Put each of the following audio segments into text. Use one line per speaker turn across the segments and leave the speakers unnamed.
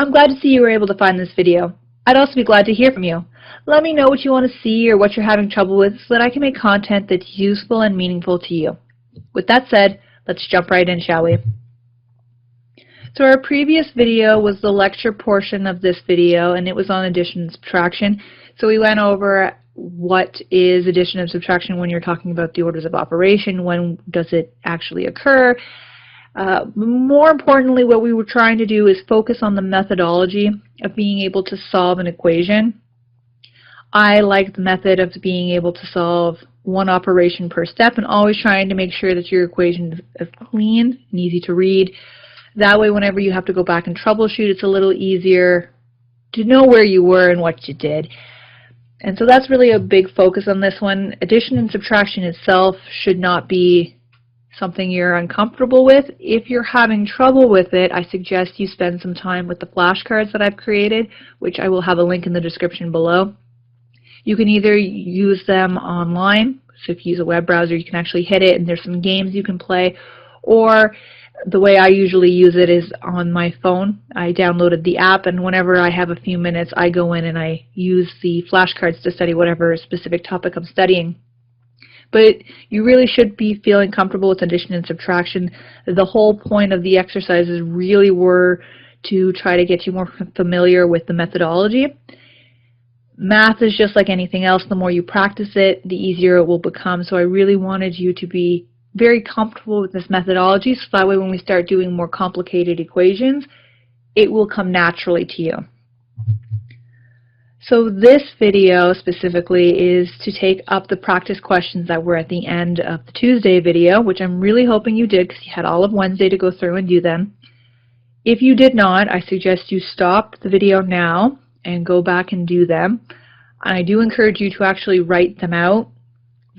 I'm glad to see you were able to find this video. I'd also be glad to hear from you. Let me know what you want to see or what you're having trouble with so that I can make content that's useful and meaningful to you. With that said, let's jump right in, shall we? So our previous video was the lecture portion of this video, and it was on addition and subtraction. So we went over what is addition and subtraction when you're talking about the orders of operation, when does it actually occur. More importantly, what we were trying to do is focus on the methodology of being able to solve an equation. I like the method of being able to solve one operation per step and always trying to make sure that your equation is clean and easy to read. That way, whenever you have to go back and troubleshoot, it's a little easier to know where you were and what you did. And so that's really a big focus on this one. Addition and subtraction itself should not be something you're uncomfortable with. If you're having trouble with it, I suggest you spend some time with the flashcards that I've created, which I will have a link in the description below. You can either use them online, so if you use a web browser you can actually hit it and there's some games you can play, or the way I usually use it is on my phone. I downloaded the app, and whenever I have a few minutes I go in and I use the flashcards to study whatever specific topic I'm studying. But you really should be feeling comfortable with addition and subtraction. The whole point of the exercises really were to try to get you more familiar with the methodology. Math is just like anything else. The more you practice it, the easier it will become. So I really wanted you to be very comfortable with this methodology, so that way when we start doing more complicated equations, it will come naturally to you. So this video specifically is to take up the practice questions that were at the end of the Tuesday video, which I'm really hoping you did because you had all of Wednesday to go through and do them. If you did not, I suggest you stop the video now and go back and do them. And I do encourage you to actually write them out.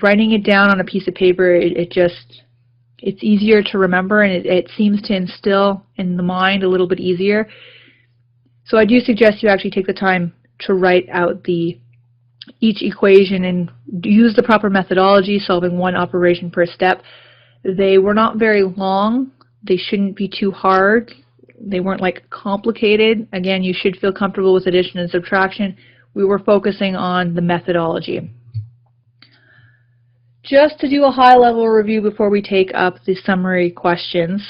Writing it down on a piece of paper, it's easier to remember, and it seems to instill in the mind a little bit easier. So I do suggest you actually take the time to write out each equation and use the proper methodology, solving one operation per step. They were not very long. They shouldn't be too hard. They weren't like complicated. Again, you should feel comfortable with addition and subtraction. We were focusing on the methodology. Just to do a high-level review before we take up the summary questions,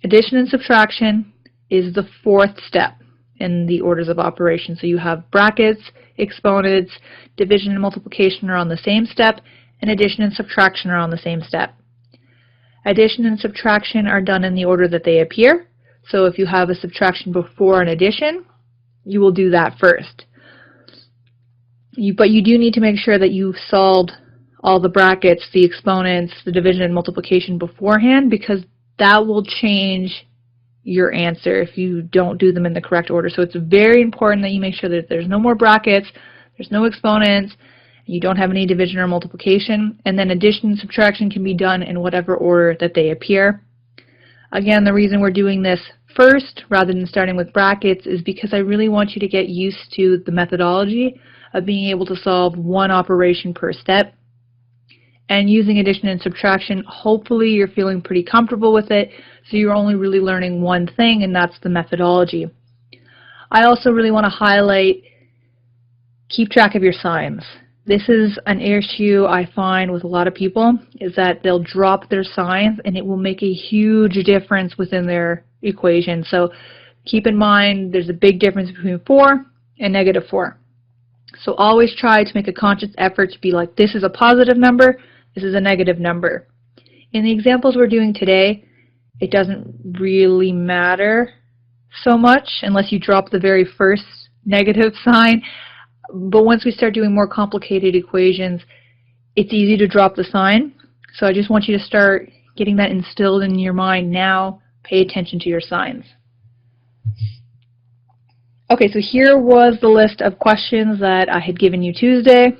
addition and subtraction is the fourth step in the orders of operation. So you have brackets, exponents, division and multiplication are on the same step, and addition and subtraction are on the same step. Addition and subtraction are done in the order that they appear. So if you have a subtraction before an addition, you will do that first. But you do need to make sure that you've solved all the brackets, the exponents, the division and multiplication beforehand, because that will change your answer if you don't do them in the correct order. So it's very important that you make sure that there's no more brackets, there's no exponents, you don't have any division or multiplication, and then addition and subtraction can be done in whatever order that they appear. Again, the reason we're doing this first rather than starting with brackets is because I really want you to get used to the methodology of being able to solve one operation per step. And using addition and subtraction, hopefully you're feeling pretty comfortable with it, so you're only really learning one thing, and that's the methodology. I also really want to highlight, keep track of your signs. This is an issue I find with a lot of people, is that they'll drop their signs and it will make a huge difference within their equation. So keep in mind there's a big difference between 4 and -4. So always try to make a conscious effort to be like, this is a positive number, this is a negative number. In the examples we're doing today, it doesn't really matter so much unless you drop the very first negative sign. But once we start doing more complicated equations, it's easy to drop the sign. So I just want you to start getting that instilled in your mind now. Pay attention to your signs. Okay, so here was the list of questions that I had given you Tuesday.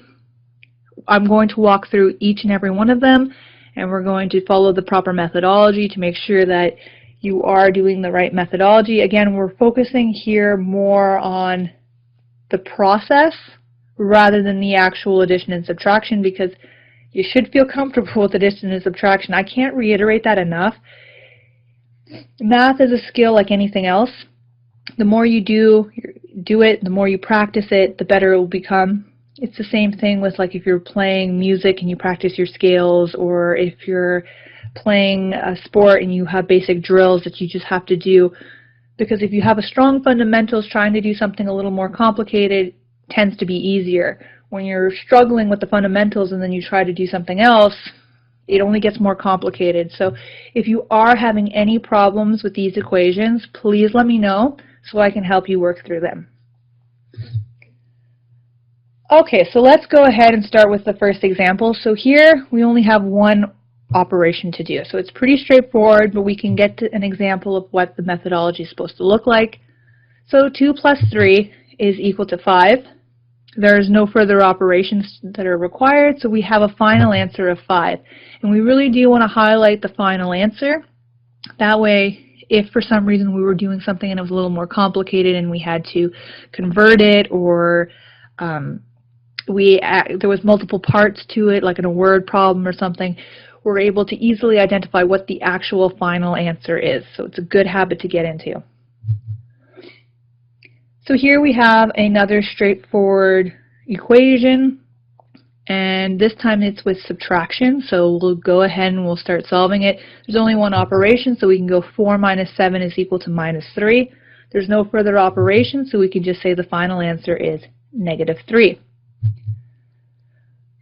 I'm going to walk through each and every one of them, and we're going to follow the proper methodology to make sure that you are doing the right methodology. Again, we're focusing here more on the process rather than the actual addition and subtraction, because you should feel comfortable with addition and subtraction. I can't reiterate that enough. Math is a skill like anything else. The more you do it, the more you practice it, the better it will become. It's the same thing with, like, if you're playing music and you practice your scales, or if you're playing a sport and you have basic drills that you just have to do. Because if you have a strong fundamentals, trying to do something a little more complicated tends to be easier. When you're struggling with the fundamentals and then you try to do something else, it only gets more complicated. So if you are having any problems with these equations, please let me know so I can help you work through them. Okay, so let's go ahead and start with the first example. So here we only have one operation to do. So it's pretty straightforward, but we can get to an example of what the methodology is supposed to look like. So 2 plus 3 is equal to 5. There's no further operations that are required, so we have a final answer of 5. And we really do want to highlight the final answer. That way, if for some reason we were doing something and it was a little more complicated and we had to convert it, or there was multiple parts to it, like in a word problem or something, we're able to easily identify what the actual final answer is. So it's a good habit to get into. So here we have another straightforward equation, and this time it's with subtraction. So we'll go ahead and we'll start solving it. There's only one operation, so we can go 4 minus 7 is equal to minus 3. There's no further operation, so we can just say the final answer is negative 3.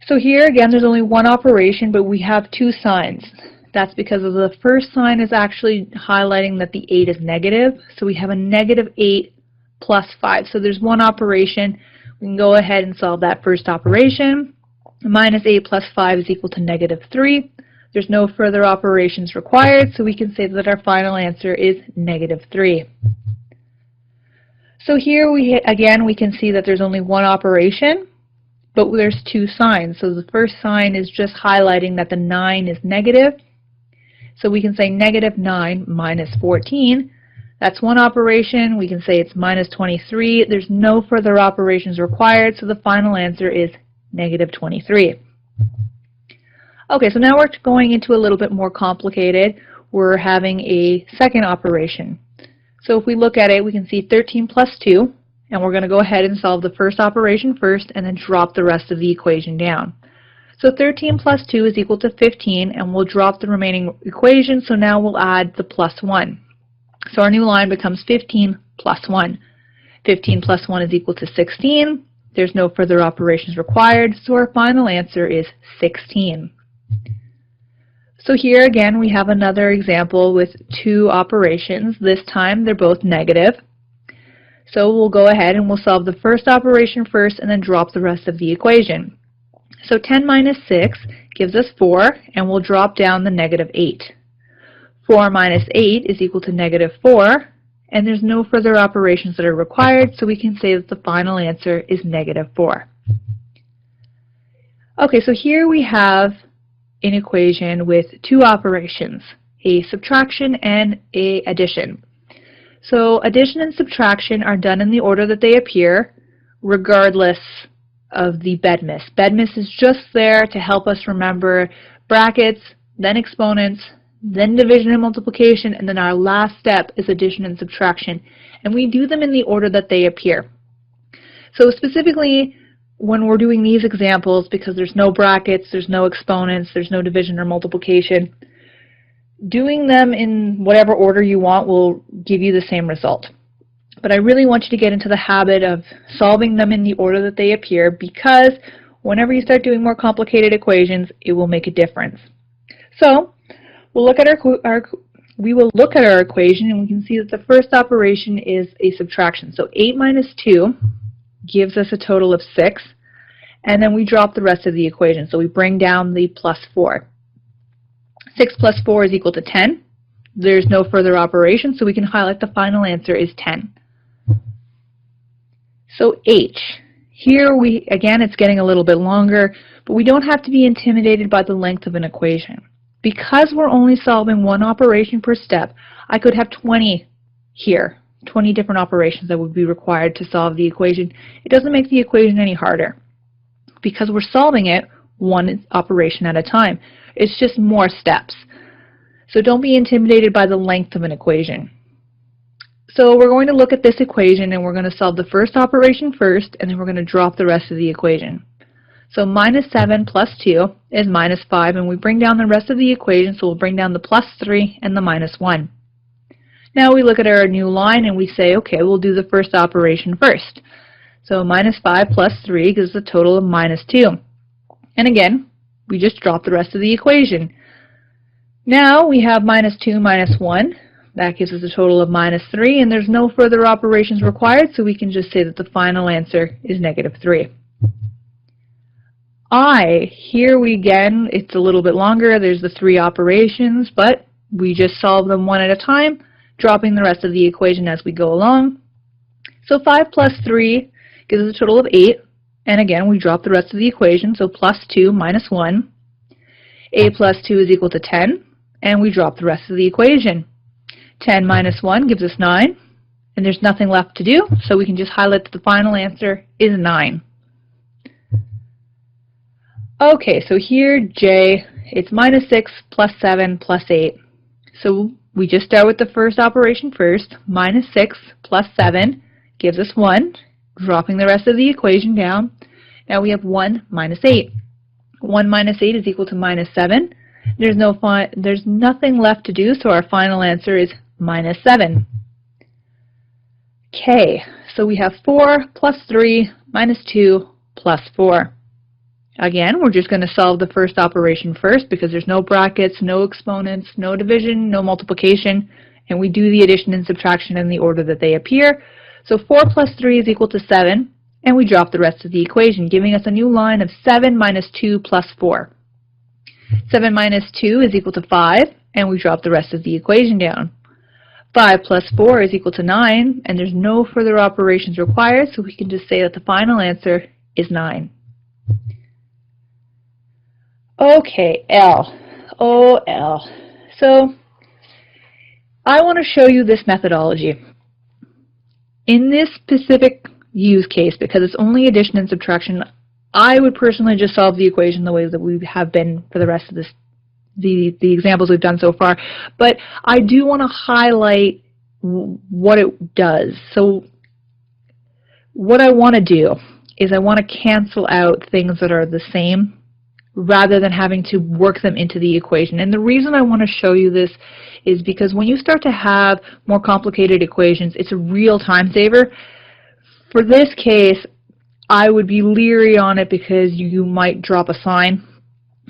So here again, there's only one operation, but we have two signs. That's because of the first sign is actually highlighting that the 8 is negative. So we have a negative 8 plus 5. So there's one operation. We can go ahead and solve that first operation. Minus 8 plus 5 is equal to negative 3. There's no further operations required, so we can say that our final answer is negative 3. So here again we can see that there's only one operation, but there's two signs. So the first sign is just highlighting that the 9 is negative. So we can say negative 9 minus 14. That's one operation. We can say it's minus 23. There's no further operations required, so the final answer is negative 23. Okay, so now we're going into a little bit more complicated. We're having a second operation. So if we look at it, we can see 13 plus 2, and we're going to go ahead and solve the first operation first and then drop the rest of the equation down. So 13 plus 2 is equal to 15, and we'll drop the remaining equation, so now we'll add the plus 1. So our new line becomes 15 plus 1. 15 plus 1 is equal to 16. There's no further operations required, so our final answer is 16. So here again we have another example with two operations. This time they're both negative. So we'll go ahead and we'll solve the first operation first and then drop the rest of the equation. So 10 minus 6 gives us 4, and we'll drop down the negative 8. 4 minus 8 is equal to negative 4, and there's no further operations that are required, so we can say that the final answer is negative 4. Okay, so here we have an equation with two operations, a subtraction and a addition. So addition and subtraction are done in the order that they appear, regardless of the bedmiss. Bedmiss is just there to help us remember brackets, then exponents, then division and multiplication, and then our last step is addition and subtraction. And we do them in the order that they appear. So specifically, when we're doing these examples, because there's no brackets, there's no exponents, there's no division or multiplication, doing them in whatever order you want will give you the same result. But I really want you to get into the habit of solving them in the order that they appear, because whenever you start doing more complicated equations, it will make a difference. So we will look at our equation, and we can see that the first operation is a subtraction. So 8 minus 2 gives us a total of 6, and then we drop the rest of the equation. So we bring down the plus 4. 6 plus 4 is equal to 10. There's no further operation, so we can highlight the final answer is 10. So H. Here again, it's getting a little bit longer, but we don't have to be intimidated by the length of an equation. Because we're only solving one operation per step, I could have 20 here, 20 different operations that would be required to solve the equation. It doesn't make the equation any harder, because we're solving it one operation at a time. It's just more steps. So don't be intimidated by the length of an equation. So we're going to look at this equation and we're going to solve the first operation first, and then we're going to drop the rest of the equation. So minus 7 plus 2 is minus 5, and we bring down the rest of the equation, so we'll bring down the plus 3 and the minus 1. Now we look at our new line and we say, okay, we'll do the first operation first. So minus 5 plus 3 gives a total of minus 2. And again, we just drop the rest of the equation. Now we have minus 2 minus 1. That gives us a total of minus 3, and there's no further operations required, so we can just say that the final answer is negative 3. Here again, it's a little bit longer. There's the 3 operations, but we just solve them one at a time, dropping the rest of the equation as we go along. So 5 plus 3 gives us a total of 8, and again, we drop the rest of the equation, so plus 2 minus 1. 8 plus 2 is equal to 10, and we drop the rest of the equation. 10 minus 1 gives us 9, and there's nothing left to do, so we can just highlight that the final answer is 9. Okay, so here, J, it's minus 6 plus 7 plus 8. So we just start with the first operation first. Minus 6 plus 7 gives us 1, dropping the rest of the equation down. Now we have 1 minus 8. 1 minus 8 is equal to minus 7. There's nothing left to do, so our final answer is minus 7. K, so we have 4 plus 3 minus 2 plus 4. Again, we're just going to solve the first operation first because there's no brackets, no exponents, no division, no multiplication, and we do the addition and subtraction in the order that they appear. So 4 plus 3 is equal to 7, and we drop the rest of the equation, giving us a new line of 7 minus 2 plus 4. 7 minus 2 is equal to 5, and we drop the rest of the equation down. 5 plus 4 is equal to 9, and there's no further operations required, so we can just say that the final answer is 9. Okay, L. Oh, L. So I want to show you this methodology. In this specific use case, because it's only addition and subtraction, I would personally just solve the equation the way that we have been for the rest of the examples we've done so far. But I do want to highlight what it does. So what I want to do is I want to cancel out things that are the same rather than having to work them into the equation. And the reason I want to show you this is because when you start to have more complicated equations, it's a real time saver. For this case, I would be leery on it because you might drop a sign.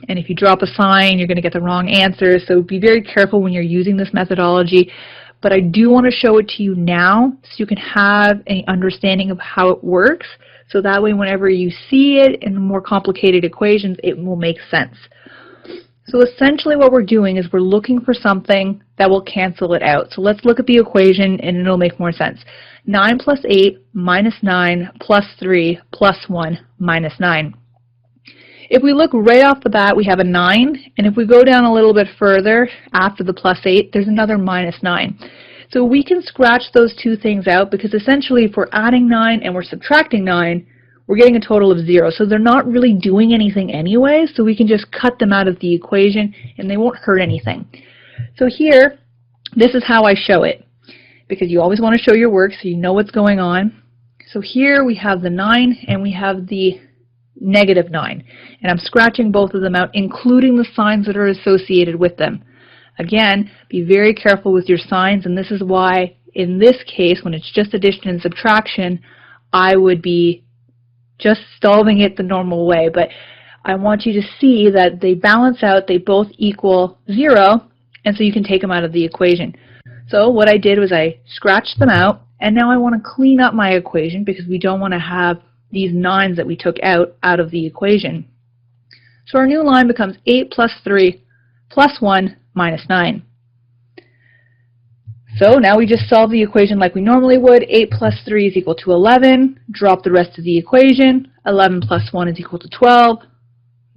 And if you drop a sign, you're going to get the wrong answer. So be very careful when you're using this methodology. But I do want to show it to you now so you can have an understanding of how it works. So that way, whenever you see it in more complicated equations, it will make sense. So essentially what we're doing is we're looking for something that will cancel it out. So let's look at the equation and it'll make more sense. 9 plus 8 minus 9 plus 3 plus 1 minus 9. If we look right off the bat, we have a 9. And if we go down a little bit further after the plus 8, there's another minus 9. So we can scratch those two things out because essentially if we're adding 9 and we're subtracting 9, we're getting a total of 0. So they're not really doing anything anyway, so we can just cut them out of the equation and they won't hurt anything. So here, this is how I show it, because you always want to show your work so you know what's going on. So here we have the 9 and we have the negative 9. And I'm scratching both of them out, including the signs that are associated with them. Again, be very careful with your signs, and this is why in this case, when it's just addition and subtraction, I would be just solving it the normal way. But I want you to see that they balance out, they both equal 0, and so you can take them out of the equation. So what I did was I scratched them out, and now I want to clean up my equation because we don't want to have these 9s that we took out of the equation. So our new line becomes 8 plus 3 plus 1 minus 9. So now we just solve the equation like we normally would. 8 plus 3 is equal to 11. Drop the rest of the equation. 11 plus 1 is equal to 12.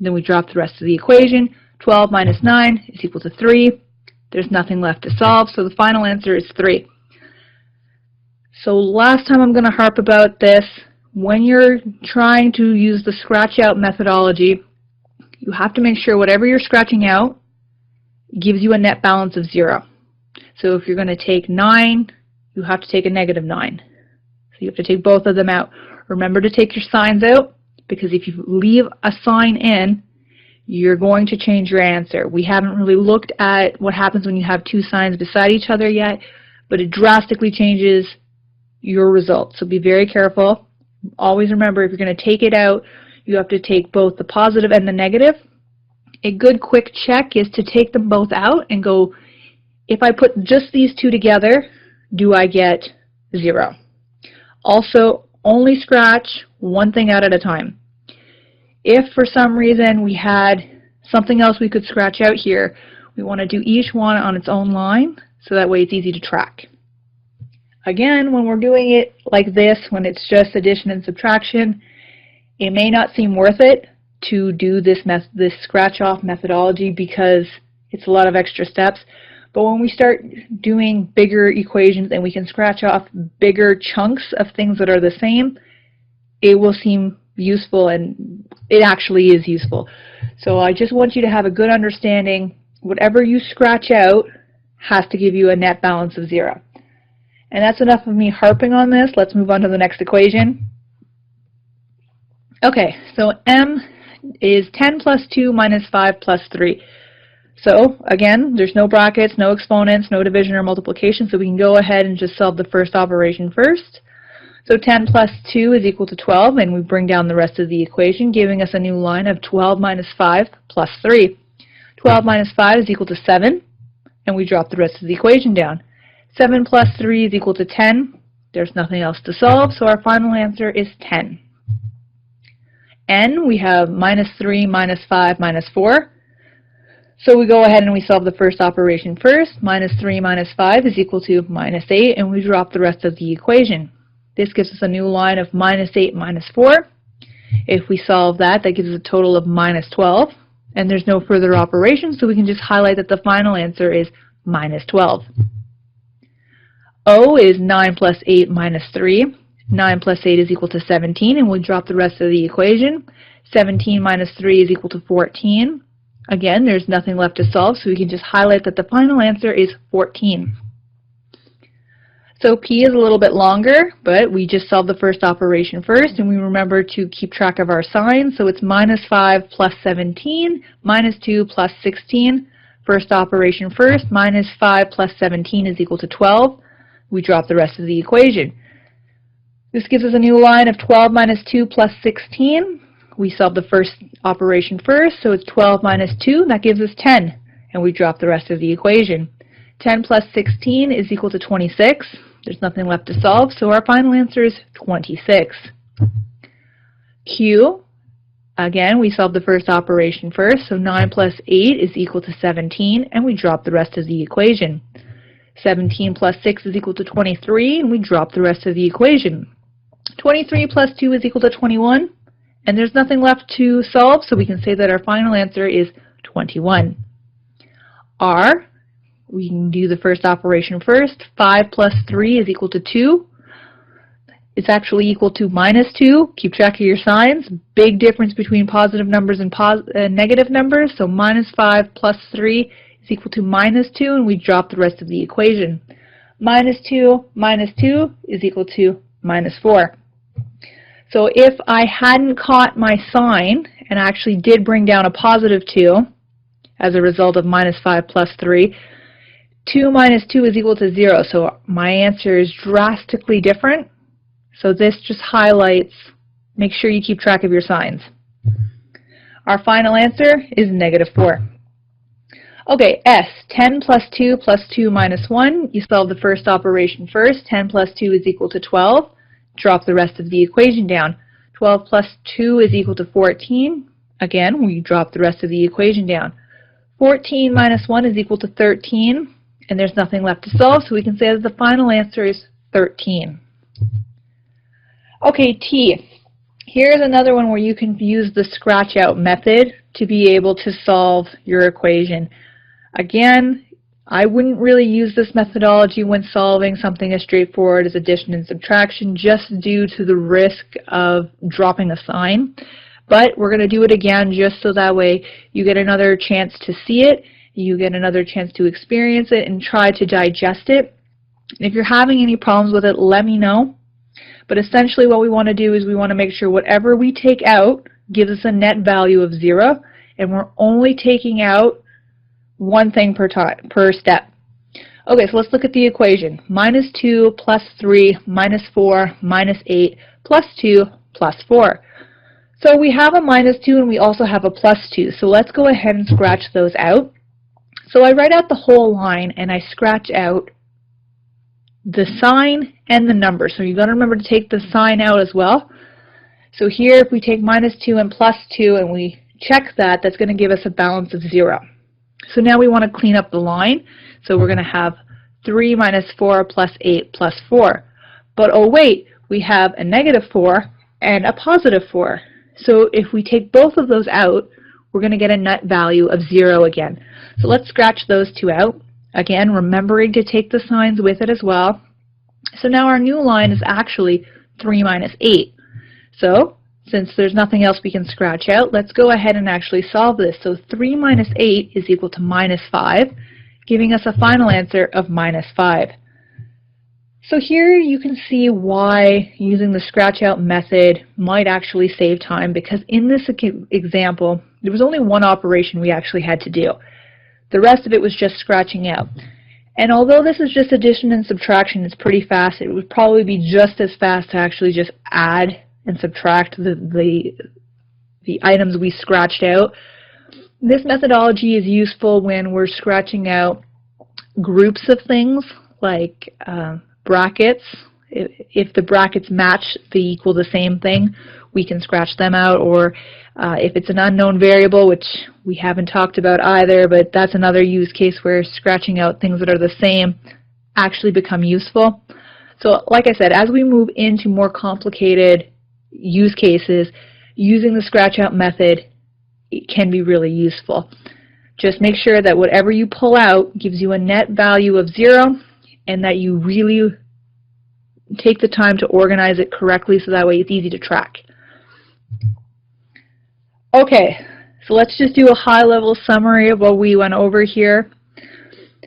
Then we drop the rest of the equation. 12 minus 9 is equal to 3. There's nothing left to solve, so the final answer is 3. So last time I'm going to harp about this. When you're trying to use the scratch out methodology, you have to make sure whatever you're scratching out gives you a net balance of 0. So if you're going to take 9 you have to take a negative 9. So you have to take both of them out. Remember to take your signs out, because if you leave a sign in, you're going to change your answer. We haven't really looked at what happens when you have two signs beside each other yet, but it drastically changes your results. So be very careful. Always remember, if you're going to take it out, you have to take both the positive and the negative. A good quick check is to take them both out and go, if I put just these two together, do I get 0? Also, only scratch one thing out at a time. If for some reason we had something else we could scratch out here, we want to do each one on its own line, so that way it's easy to track. Again, when we're doing it like this, when it's just addition and subtraction, it may not seem worth it to do this scratch-off methodology because it's a lot of extra steps. But when we start doing bigger equations and we can scratch off bigger chunks of things that are the same, it will seem useful, and it actually is useful. So I just want you to have a good understanding. Whatever you scratch out has to give you a net balance of 0. And that's enough of me harping on this. Let's move on to the next equation. Okay, so m is 10 plus 2 minus 5 plus 3. So again, there's no brackets, no exponents, no division or multiplication, so we can go ahead and just solve the first operation first. So 10 plus 2 is equal to 12, and we bring down the rest of the equation, giving us a new line of 12 minus 5 plus 3. 12 minus 5 is equal to 7, and we drop the rest of the equation down. 7 plus 3 is equal to 10. There's nothing else to solve, so our final answer is 10. N, we have minus 3, minus 5, minus 4. So we go ahead and we solve the first operation first. Minus 3 minus 5 is equal to minus 8, and we drop the rest of the equation. This gives us a new line of minus 8 minus 4. If we solve that, that gives us a total of minus 12. And there's no further operation, so we can just highlight that the final answer is minus 12. O is 9 plus 8 minus 3. 9 plus 8 is equal to 17, and we'll drop the rest of the equation. 17 minus 3 is equal to 14. Again, there's nothing left to solve, so we can just highlight that the final answer is 14. So P is a little bit longer, but we just solved the first operation first, and we remember to keep track of our signs. So it's minus 5 plus 17, minus 2 plus 16. First operation first, minus 5 plus 17 is equal to 12. We drop the rest of the equation. This gives us a new line of 12 minus 2 plus 16. We solve the first operation first, so it's 12 minus 2, that gives us 10, and we drop the rest of the equation. 10 plus 16 is equal to 26. There's nothing left to solve, so our final answer is 26. Q, again, we solve the first operation first, so 9 plus 8 is equal to 17, and we drop the rest of the equation. 17 plus 6 is equal to 23, and we drop the rest of the equation. 23 plus 2 is equal to 21. And there's nothing left to solve, so we can say that our final answer is 21. R, we can do the first operation first. 5 plus 3 is equal to 2. It's actually equal to minus 2. Keep track of your signs. Big difference between positive numbers and negative numbers. So minus 5 plus 3 is equal to minus 2, and we drop the rest of the equation. Minus 2 is equal to minus 4. So if I hadn't caught my sign and actually did bring down a positive 2 as a result of minus 5 plus 3, 2 minus 2 is equal to 0. So my answer is drastically different. So this just highlights, make sure you keep track of your signs. Our final answer is negative 4. Okay, S, 10 plus 2 plus 2 minus 1. You solve the first operation first. 10 plus 2 is equal to 12. Drop the rest of the equation down. 12 plus 2 is equal to 14. Again, we drop the rest of the equation down. 14 minus 1 is equal to 13, and there's nothing left to solve, so we can say that the final answer is 13. Okay, T. Here's another one where you can use the scratch out method to be able to solve your equation. Again, I wouldn't really use this methodology when solving something as straightforward as addition and subtraction, just due to the risk of dropping a sign. But we're going to do it again just so that way you get another chance to see it, you get another chance to experience it and try to digest it. And if you're having any problems with it, let me know. But essentially what we want to do is we want to make sure whatever we take out gives us a net value of 0, and we're only taking out one thing per step. Okay, so let's look at the equation. Minus 2 plus 3 minus 4 minus 8 plus 2 plus 4. So we have a minus 2 and we also have a plus 2. So let's go ahead and scratch those out. So I write out the whole line and I scratch out the sign and the number. So you've got to remember to take the sign out as well. So here if we take minus 2 and plus 2 and we check that, that's going to give us a balance of 0. So now we want to clean up the line. So we're going to have 3 minus 4 plus 8 plus 4. But oh wait, we have a negative 4 and a positive 4. So if we take both of those out, we're going to get a net value of 0 again. So let's scratch those two out. Again, remembering to take the signs with it as well. So now our new line is actually 3 minus 8. So since there's nothing else we can scratch out, let's go ahead and actually solve this. So 3 minus 8 is equal to minus 5, giving us a final answer of minus 5. So here you can see why using the scratch out method might actually save time, because in this example there was only one operation we actually had to do. The rest of it was just scratching out. And although this is just addition and subtraction, it's pretty fast. It would probably be just as fast to actually just add and subtract the items we scratched out. This methodology is useful when we're scratching out groups of things like brackets. If the brackets match, they equal the same thing, we can scratch them out. Or if it's an unknown variable, which we haven't talked about either, but that's another use case where scratching out things that are the same actually become useful. So like I said, as we move into more complicated use cases, using the scratch out method, it can be really useful. Just make sure that whatever you pull out gives you a net value of 0, and that you really take the time to organize it correctly so that way it's easy to track. Okay, so let's just do a high-level summary of what we went over here.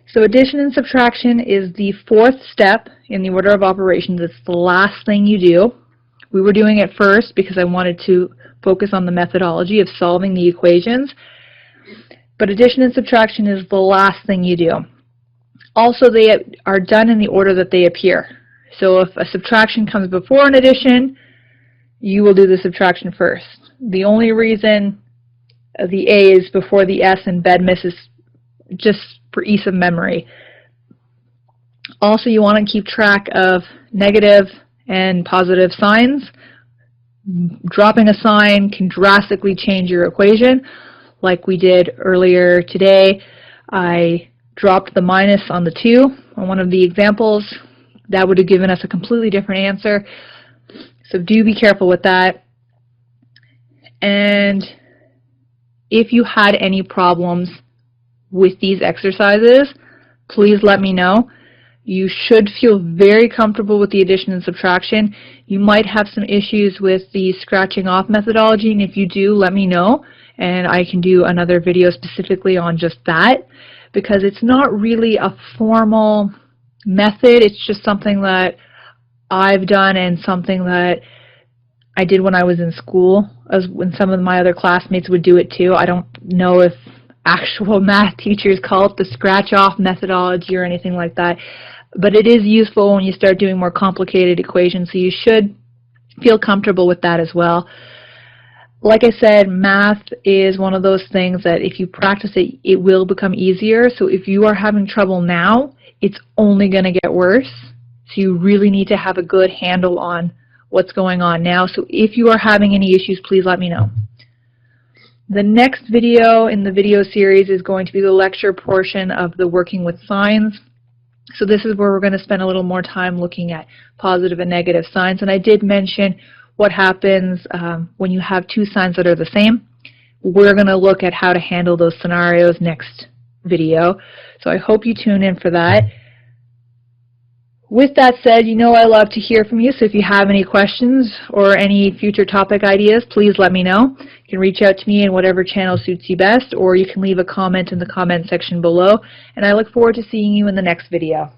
So addition and subtraction is the 4th step in the order of operations. It's the last thing you do. We were doing it first because I wanted to focus on the methodology of solving the equations. But addition and subtraction is the last thing you do. Also, they are done in the order that they appear. So if a subtraction comes before an addition, you will do the subtraction first. The only reason the A is before the S in BEDMIS is just for ease of memory. Also, you want to keep track of negative and positive signs. Dropping a sign can drastically change your equation. Like we did earlier today, I dropped the minus on the 2 on one of the examples. That would have given us a completely different answer. So do be careful with that. And if you had any problems with these exercises, please let me know. You should feel very comfortable with the addition and subtraction. You might have some issues with the scratching off methodology, and if you do, let me know, and I can do another video specifically on just that, because it's not really a formal method. It's just something that I've done and something that I did when I was in school, as when some of my other classmates would do it too. I don't know if actual math teachers call it the scratch off methodology or anything like that, but it is useful when you start doing more complicated equations, so you should feel comfortable with that as well. Like I said, math is one of those things that if you practice it, it will become easier. So if you are having trouble now, it's only going to get worse. So you really need to have a good handle on what's going on now. So if you are having any issues, please let me know. The next video in the video series is going to be the lecture portion of the working with signs. So this is where we're going to spend a little more time looking at positive and negative signs. And I did mention what happens when you have two signs that are the same. We're going to look at how to handle those scenarios next video. So I hope you tune in for that. With that said, you know I love to hear from you, so if you have any questions or any future topic ideas, please let me know. You can reach out to me in whatever channel suits you best, or you can leave a comment in the comment section below, and I look forward to seeing you in the next video.